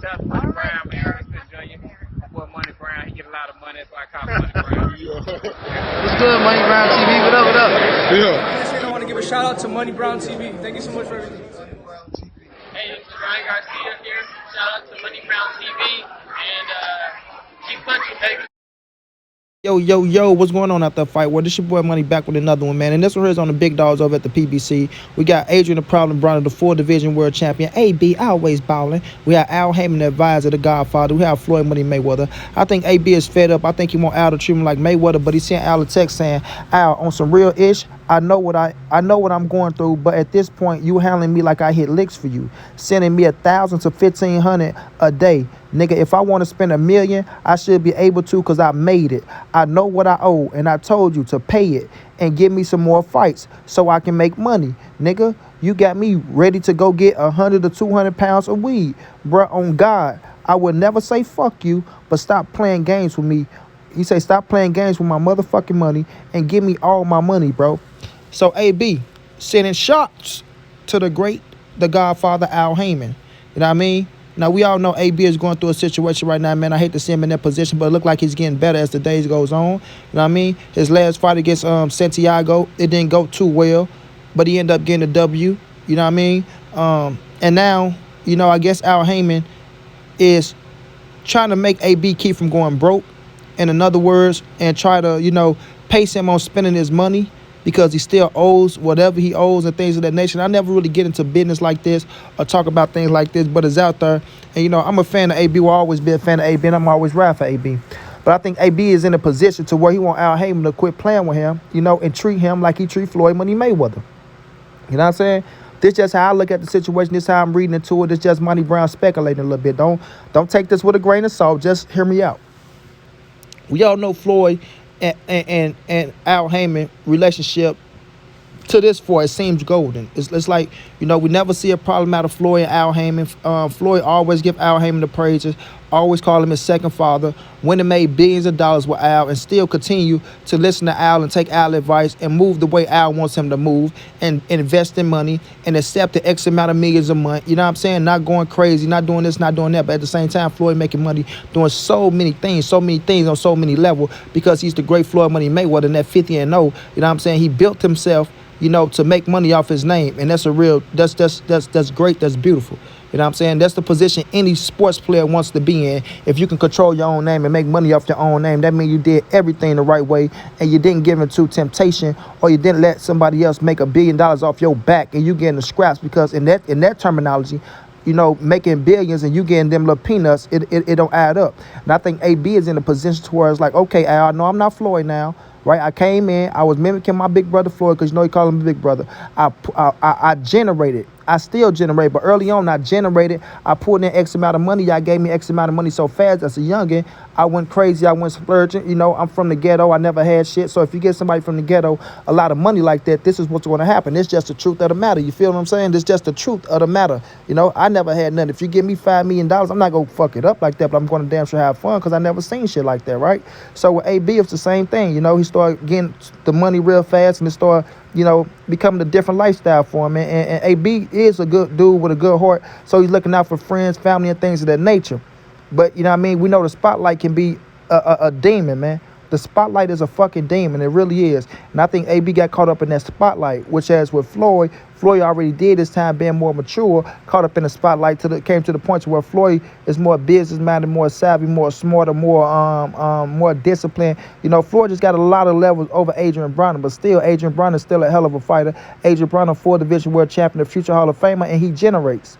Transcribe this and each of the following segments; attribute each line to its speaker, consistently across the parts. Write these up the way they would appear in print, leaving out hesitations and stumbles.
Speaker 1: That's Money Brown, man. Errol Jr. Boy, Money Brown, he get a lot of money, so I call him Money Brown.
Speaker 2: What's good, Money Brown TV? What up, what up?
Speaker 3: Yeah. I want to give a shout out to Money Brown TV. Thank you so much for everything.
Speaker 4: Hey, this is Ryan Garcia here. Shout out to Money Brown TV and keep punching, baby.
Speaker 2: Yo, what's going on after the fight? Well, this your boy Money back with another one, man. And this one here is on the big dogs over at the PBC. We got Adrien the Problem Broner, the 4-division world champion. AB, always balling. We have Al Haymon, the advisor, the Godfather. We have Floyd Money Mayweather. I think AB is fed up. I think he want Al to treat him like Mayweather, but he sent Al a text saying, Al, on some real ish, I know what I'm going through, but at this point, you handling me like I hit licks for you, sending me 1,000 to 1,500 a day. Nigga, if I want to spend $1 million, I should be able to because I made it. I know what I owe, and I told you to pay it and give me some more fights so I can make money. Nigga, you got me ready to go get 100 to 200 pounds of weed. Bruh, on God, I would never say fuck you, but stop playing games with me. He say stop playing games with my motherfucking money and give me all my money, bro. So AB sending shots to the Godfather Al Haymon. You know what I mean? Now, we all know AB is going through a situation right now, man. I hate to see him in that position, but it looked like he's getting better as the days goes on. You know what I mean? His last fight against Santiago, it didn't go too well, but he ended up getting a W. You know what I mean? And now, you know, I guess Al Haymon is trying to make AB keep from going broke, in other words, and try to, you know, pace him on spending his money, because he still owes whatever he owes and things of that nature. I never really get into business like this or talk about things like this, but it's out there. And, you know, I'm a fan of AB. Will always be a fan of AB, and I'm always ride for AB. But I think AB is in a position to where he want Al Haymon to quit playing with him, you know, and treat him like he treat Floyd Money Mayweather. You know what I'm saying? This just how I look at the situation. This how I'm reading into it. It's just Money Brown speculating a little bit. Don't take this with a grain of salt. Just hear me out. We all know Floyd and Al Haymon relationship to this far, it seems golden. It's like, you know, we never see a problem out of Floyd and Al Haymon. Floyd always give Al Haymon the praises, always call him his second father, went and made billions of dollars with Al, and still continue to listen to Al and take Al advice and move the way Al wants him to move, and invest in money and accept the X amount of millions a month. You know what I'm saying? Not going crazy, not doing this, not doing that, but at the same time, Floyd making money, doing so many things on so many levels, because he's the great Floyd Money Mayweather, and that 50-0, you know what I'm saying? He built himself, you know, to make money off his name. And that's great, that's beautiful. You know what I'm saying? That's the position any sports player wants to be in. If you can control your own name and make money off your own name, that means you did everything the right way, and you didn't give into temptation, or you didn't let somebody else make $1 billion off your back and you getting the scraps, because in that terminology, you know, making billions and you getting them little peanuts, it don't add up. And I think AB is in a position to where it's like, okay, Al, no, I'm not Floyd now. Right, I came in, I was mimicking my big brother Floyd, because you know he called him big brother. I generated, I still generate, but early on I generated, I pulled in X amount of money, y'all gave me X amount of money so fast as a youngin', I went crazy, I went splurging. You know, I'm from the ghetto, I never had shit, so if you get somebody from the ghetto a lot of money like that, this is what's going to happen. It's just the truth of the matter, you feel what I'm saying? It's just the truth of the matter. You know, I never had nothing. If you give me $5 million, I'm not going to fuck it up like that, but I'm going to damn sure have fun, because I never seen shit like that, right? So with AB, it's the same thing. You know, he started getting the money real fast, and it started, you know, becoming a different lifestyle for him. And AB is a good dude with a good heart, so he's looking out for friends, family, and things of that nature. But, you know what I mean, we know the spotlight can be a demon, man. The spotlight is a fucking demon. It really is. And I think AB got caught up in that spotlight, which, as with Floyd already did his time being more mature, caught up in the spotlight, came to the point to where Floyd is more business-minded, more savvy, more smarter, more disciplined. You know, Floyd just got a lot of levels over Adrien Broner, but still, Adrien Broner is still a hell of a fighter. Adrien Broner, 4-division world champion, a future Hall of Famer, and he generates.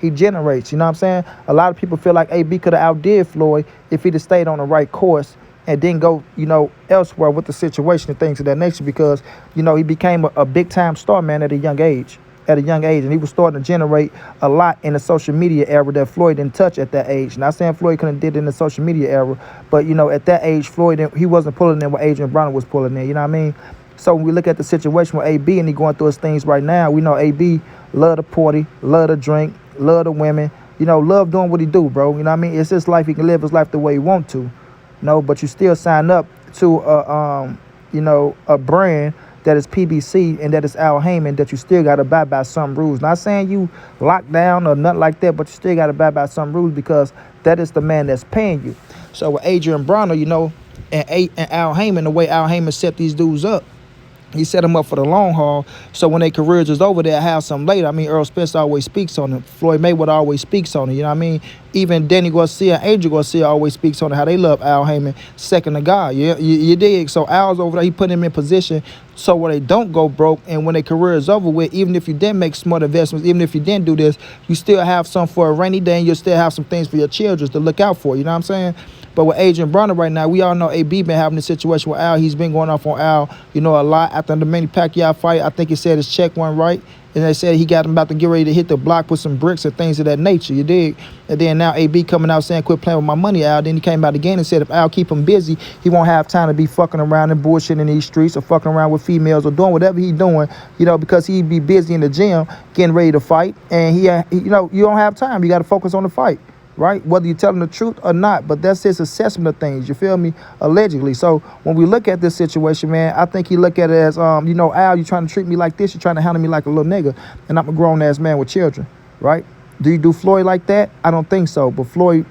Speaker 2: You know what I'm saying? A lot of people feel like AB could have outdid Floyd if he'd have stayed on the right course and didn't go, you know, elsewhere with the situation and things of that nature, because, you know, he became a big-time star, man, at a young age. And he was starting to generate a lot in the social media era that Floyd didn't touch at that age. Not saying Floyd couldn't have did it in the social media era, but, you know, at that age, Floyd, he wasn't pulling in what Adrien Broner was pulling in, you know what I mean? So when we look at the situation with AB and he going through his things right now, we know AB love to party, love to drink, love the women, you know, love doing what he do, bro. You know what I mean? It's his life. He can live his life the way he want to. You know, but you still sign up to you know, a brand that is PBC and that is Al Haymon, that you still got to abide by some rules. Not saying you locked down or nothing like that, but you still got to abide by some rules because that is the man that's paying you. So with Adrien Broner, and Al Haymon, the way Al Haymon set these dudes up, he set them up for the long haul. So when their careers is over, they'll have some later. I mean, Errol Spence always speaks on it. Floyd Mayweather always speaks on it. You know what I mean? Even Danny Garcia and Adrien Garcia always speaks on it, how they love Al Haymon, second to God. You dig? So Al's over there, he put him in position so where they don't go broke. And when their career is over with, even if you didn't make smart investments, even if you didn't do this, you still have some for a rainy day, and you'll still have some things for your children to look out for. You know what I'm saying? But with Adrien Broner right now, we all know AB been having a situation with Al. He's been going off on Al, a lot. After the Manny Pacquiao fight, I think he said his check went right. And they said he got him about to get ready to hit the block with some bricks and things of that nature, you dig? And then now AB coming out saying, quit playing with my money, Al. Then he came out again and said if Al keep him busy, he won't have time to be fucking around and bullshitting in these streets or fucking around with females or doing whatever he doing, because he'd be busy in the gym getting ready to fight. And he you don't have time. You got to focus on the fight. Right? Whether you tell him the truth or not, but that's his assessment of things, you feel me? Allegedly. So when we look at this situation, man, I think he look at it as, Al, you trying to treat me like this, you're trying to handle me like a little nigga, and I'm a grown-ass man with children, right? Do you do Floyd like that? I don't think so, but Floyd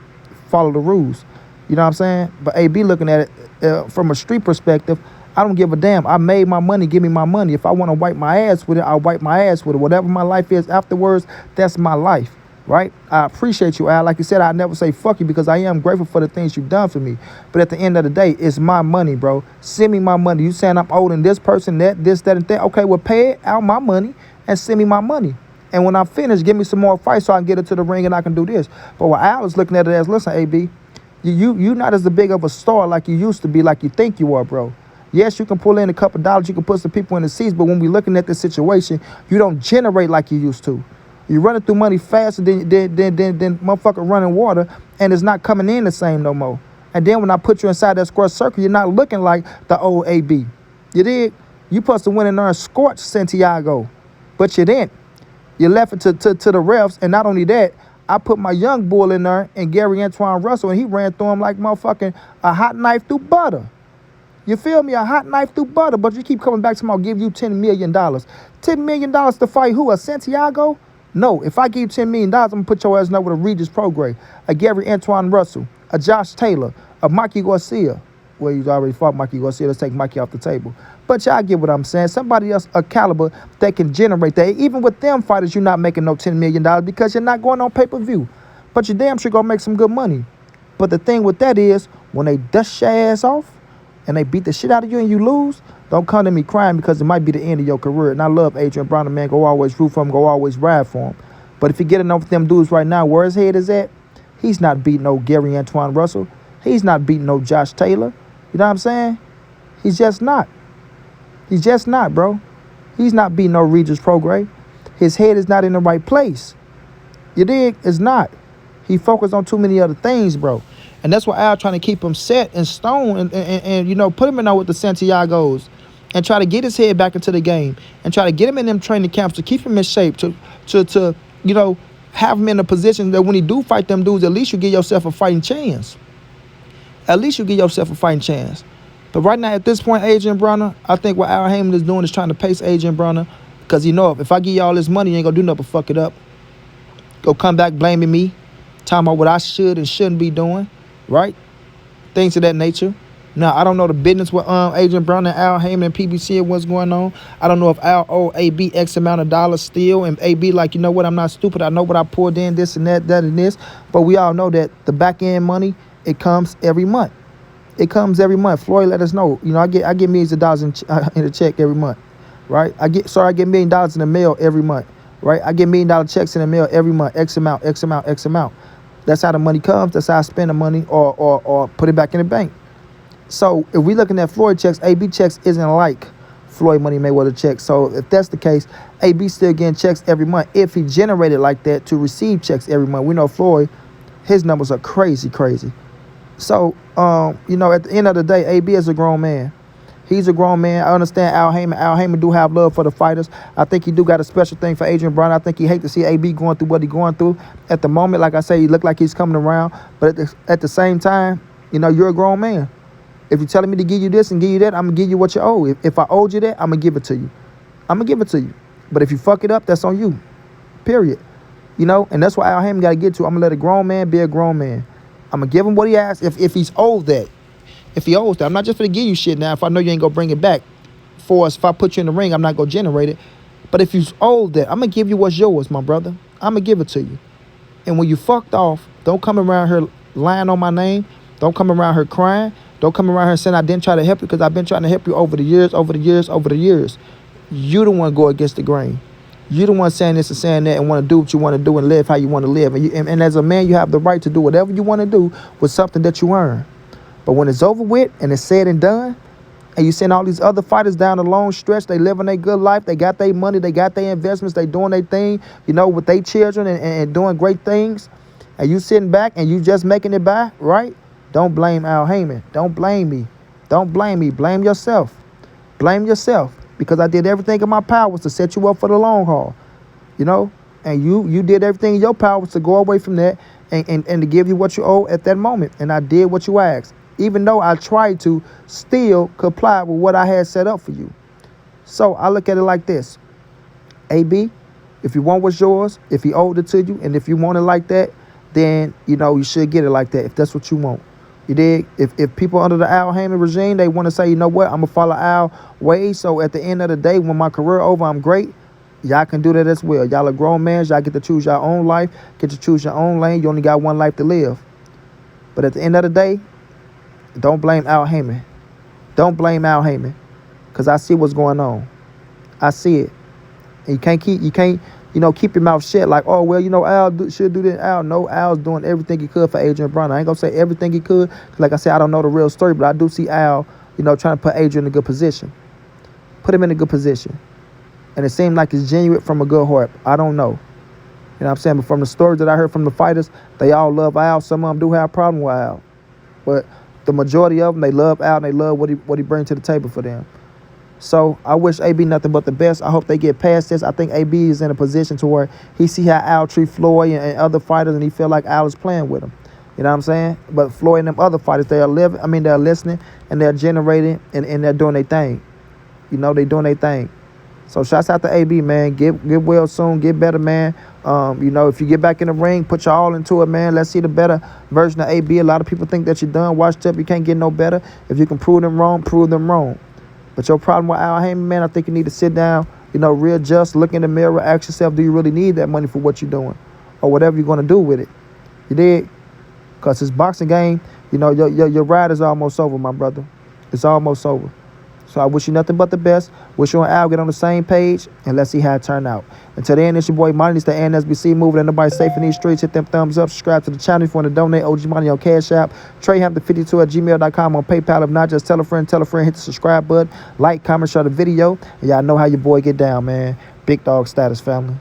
Speaker 2: follow the rules, you know what I'm saying? But AB looking at it from a street perspective, I don't give a damn. I made my money, give me my money. If I want to wipe my ass with it, I'll wipe my ass with it. Whatever my life is afterwards, that's my life. Right? I appreciate you, Al. Like you said, I never say fuck you because I am grateful for the things you've done for me. But at the end of the day, it's my money, bro. Send me my money. You saying I'm owing this person that, this, that, and that. Okay, well, pay it out my money and send me my money. And when I'm finished, give me some more fights so I can get into the ring and I can do this. But what Al is looking at it as, listen, AB, you not as big of a star like you used to be, like you think you are, bro. Yes, you can pull in a couple dollars. You can put some people in the seats. But when we're looking at this situation, you don't generate like you used to. You're running through money faster than motherfucker running water, and it's not coming in the same no more. And then when I put you inside that square circle, you're not looking like the old AB. You did? You supposed to win in there and scorch Santiago, but you didn't. You left it to the refs, and not only that, I put my young bull in there and Gary Antoine Russell, and he ran through him like motherfucking a hot knife through butter. You feel me? A hot knife through butter, but you keep coming back to me, I'll give you $10 million. $10 million to fight who? A Santiago? No, if I give you $10 million, I'm going to put your ass in there with a Regis Prograis, a Gary Antoine Russell, a Josh Taylor, a Mikey Garcia. Well, you already fought Mikey Garcia. Let's take Mikey off the table. But y'all get what I'm saying. Somebody else, a caliber, that can generate that. Even with them fighters, you're not making no $10 million because you're not going on pay-per-view. But you damn sure going to make some good money. But the thing with that is, when they dust your ass off and they beat the shit out of you and you lose, don't come to me crying because it might be the end of your career. And I love Adrien Broner, man. Go always root for him. Go always ride for him. But if you get enough with them dudes right now, where his head is at, he's not beating no Gary Antoine Russell. He's not beating no Josh Taylor. You know what I'm saying? He's just not. He's just not, bro. He's not beating no Regis Prograis. His head is not in the right place. You dig? It's not. He focused on too many other things, bro. And that's why Al trying to keep him set in stone and put him in there with the Santiagos and try to get his head back into the game and try to get him in them training camps to keep him in shape, to have him in a position that when he do fight them dudes, at least you give yourself a fighting chance. At least you give yourself a fighting chance. But right now, at this point, Adrien Broner, I think what Al Haymon is doing is trying to pace Adrien Broner because if I give you all this money, you ain't going to do nothing but fuck it up. Go come back blaming me, talking about what I should and shouldn't be doing, right? Things of that nature. Now, I don't know the business with Adrien Broner and Al Haymon and PBC and what's going on. I don't know if Al owe AB X amount of dollars still, and AB like, you know what, I'm not stupid. I know what I poured in, this and that and this. But we all know that the back end money, it comes every month. It comes every month. Floyd let us know. I get millions of dollars in a check every month, right? I get $1 million in the mail every month, right? I get $1 million checks in the mail every month, X amount, X amount, X amount. That's how the money comes. That's how I spend the money or put it back in the bank. So if we looking at Floyd checks, AB checks isn't like Floyd Money Mayweather checks. So if that's the case, AB still getting checks every month if he generated like that to receive checks every month. We know Floyd, his numbers are crazy. So, at the end of the day, AB is a grown man. He's a grown man. I understand Al Haymon. Al Haymon do have love for the fighters. I think he do got a special thing for Adrien Broner. I think he hate to see AB going through what he going through. At the moment, like I say, he look like he's coming around. But at the same time, you're a grown man. If you're telling me to give you this and give you that, I'm going to give you what you owe. If I owed you that, I'm going to give it to you. I'm going to give it to you. But if you fuck it up, that's on you. Period. You know, and that's why Al Haymon got to get to. I'm going to let a grown man be a grown man. I'm going to give him what he asked if he's owed that. If he owes that. I'm not just going to give you shit now if I know you ain't going to bring it back for us. If I put you in the ring, I'm not going to generate it. But if he's owed that, I'm going to give you what's yours, my brother. I'm going to give it to you. And when you fucked off, don't come around here lying on my name. Don't come around here crying. Don't come around here saying I didn't try to help you, because I've been trying to help you over the years. You the one go against the grain. You the one saying this and saying that and want to do what you want to do and live how you want to live. And as a man, you have the right to do whatever you want to do with something that you earn. But when it's over with and it's said and done, and you send all these other fighters down the long stretch, they living their good life, they got their money, they got their investments, they doing their thing, you know, with their children and doing great things, and you sitting back and you just making it by, right? Don't blame Al Haymon. Don't blame me. Don't blame me. Blame yourself. Blame yourself, because I did everything in my powers to set you up for the long haul, you know, and you did everything in your powers to go away from that and to give you what you owe at that moment, and I did what you asked. Even though I tried to still comply with what I had set up for you. So I look at it like this. AB, if you want what's yours, if he owed it to you, and if you want it like that, then, you know, you should get it like that if that's what you want. You dig? If people under the Al Haymon regime, they want to say, you know what, I'm going to follow Al way, so at the end of the day, when my career over, I'm great, y'all can do that as well. Y'all are grown men. Y'all get to choose your own life, get to choose your own lane. You only got one life to live. But at the end of the day, don't blame Al Haymon. Don't blame Al Haymon, because I see what's going on. I see it. And you can't, keep your mouth shut like, oh, well, Al should do that. Al, no, Al's doing everything he could for Adrien Broner. I ain't going to say everything he could. Like I said, I don't know the real story, but I do see Al, trying to put Adrien in a good position. Put him in a good position. And it seemed like it's genuine from a good heart. I don't know. You know what I'm saying? But from the stories that I heard from the fighters, they all love Al. Some of them do have a problem with Al. But the majority of them, they love Al and they love what he brings to the table for them. So I wish AB nothing but the best. I hope they get past this. I think AB is in a position to where he see how Al treat Floyd and other fighters, and he feel like Al is playing with him. You know what I'm saying? But Floyd and them other fighters, they're listening and they're generating and they're doing their thing. They doing their thing. So shouts out to AB, man. Get well soon. Get better, man. If you get back in the ring, put your all into it, man. Let's see the better version of AB. A lot of people think that you're done, washed up, you can't get no better. If you can prove them wrong, prove them wrong. But your problem with Al Haymon, man, I think you need to sit down, readjust, look in the mirror, ask yourself, do you really need that money for what you're doing? Or whatever you're going to do with it. You dig? Because this boxing game, your ride is almost over, my brother. It's almost over. So I wish you nothing but the best. Wish you and Al get on the same page, and let's see how it turn out. Until then, it's your boy Money. It's the NSBC moving. Ain't nobody safe in these streets. Hit them thumbs up. Subscribe to the channel if you want to donate. OG Money on Cash App. TreyHampton52@gmail.com on PayPal. If not, just tell a friend. Hit the subscribe button. Like, comment, share the video. And y'all know how your boy get down, man. Big dog status, family.